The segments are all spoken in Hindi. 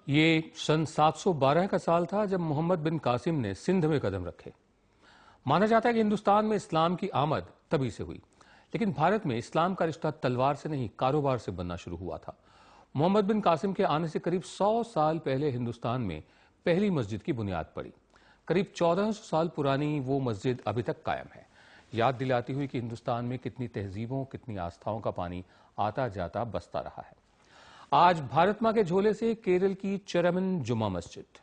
ये सन 712 का साल था जब मोहम्मद बिन कासिम ने सिंध में कदम रखे। माना जाता है कि हिंदुस्तान में इस्लाम की आमद तभी से हुई, लेकिन भारत में इस्लाम का रिश्ता तलवार से नहीं, कारोबार से बनना शुरू हुआ था। मोहम्मद बिन कासिम के आने से करीब 100 साल पहले हिंदुस्तान में पहली मस्जिद की बुनियाद पड़ी। करीब 1400 साल पुरानी वो मस्जिद अभी तक कायम है, याद दिलाती हुई कि हिंदुस्तान में कितनी तहजीबों, कितनी आस्थाओं का पानी आता जाता बसता रहा है। आज भारत मां के झोले से केरल की चेरामन जुमा मस्जिद।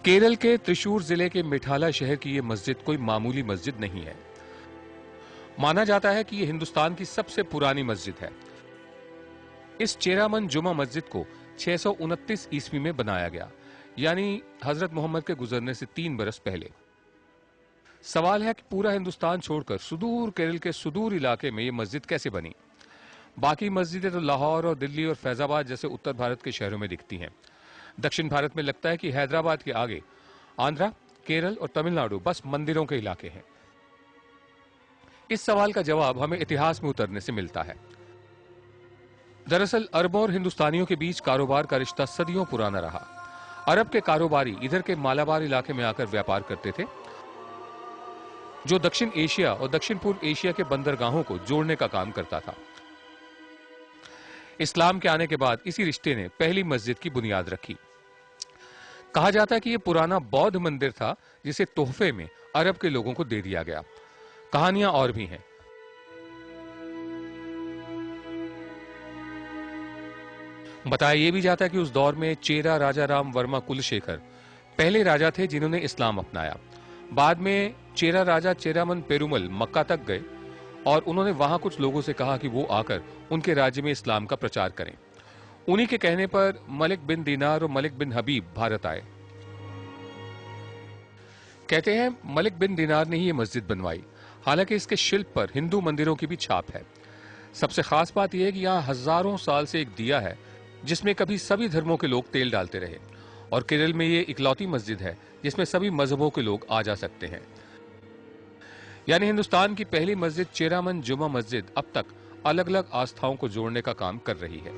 केरल के त्रिशूर जिले के मिठाला शहर की यह मस्जिद कोई मामूली मस्जिद नहीं है। माना जाता है कि यह हिंदुस्तान की सबसे पुरानी मस्जिद है। इस चेरामन जुमा मस्जिद को 629 ईस्वी में बनाया गया, यानी हजरत मोहम्मद के गुजरने से 3 बरस पहले। सवाल है कि पूरा हिंदुस्तान छोड़कर सुदूर केरल के सुदूर इलाके में यह मस्जिद कैसे बनी। बाकी मस्जिदें तो लाहौर और दिल्ली और फैजाबाद जैसे उत्तर भारत के शहरों में दिखती हैं। दक्षिण भारत में लगता है कि हैदराबाद के आगे आंध्रा, केरल और तमिलनाडु बस मंदिरों के इलाके हैं। इस सवाल का जवाब हमें इतिहास में उतरने से मिलता है। दरअसल अरबों और हिंदुस्तानियों के बीच कारोबार का रिश्ता सदियों पुराना रहा। अरब के कारोबारी इधर के मालाबार इलाके में आकर व्यापार करते थे, जो दक्षिण एशिया और दक्षिण पूर्व एशिया के बंदरगाहों को जोड़ने का काम करता था। इस्लाम के आने के बाद इसी रिश्ते ने पहली मस्जिद की बुनियाद रखी। कहा जाता है कि यह पुराना बौद्ध मंदिर था जिसे तोहफे में अरब के लोगों को दे दिया गया। कहानियां और भी हैं। बताया यह भी जाता है कि उस दौर में चेरा राजा राम वर्मा कुलशेखर पहले राजा थे जिन्होंने इस्लाम अपनाया। बाद में चेरा राजा चेरामन पेरुमल मक्का तक गए और उन्होंने वहां कुछ लोगों से कहा कि वो आकर उनके राज्य में इस्लाम का प्रचार करें। उन्हीं के कहने पर मलिक बिन दीनार और मलिक बिन हबीब भारत आए। कहते हैं मलिक बिन दीनार ने ही ये मस्जिद बनवाई। हालांकि इसके शिल्प पर हिंदू मंदिरों की भी छाप है। सबसे खास बात यह है कि यहां हजारों साल से एक दिया है जिसमें कभी सभी धर्मों के लोग तेल डालते रहे, और केरल में ये इकलौती मस्जिद है जिसमें सभी मजहबों के लोग आ जा सकते हैं। यानी हिंदुस्तान की पहली मस्जिद चेरामन जुमा मस्जिद अब तक अलग अलग आस्थाओं को जोड़ने का काम कर रही है।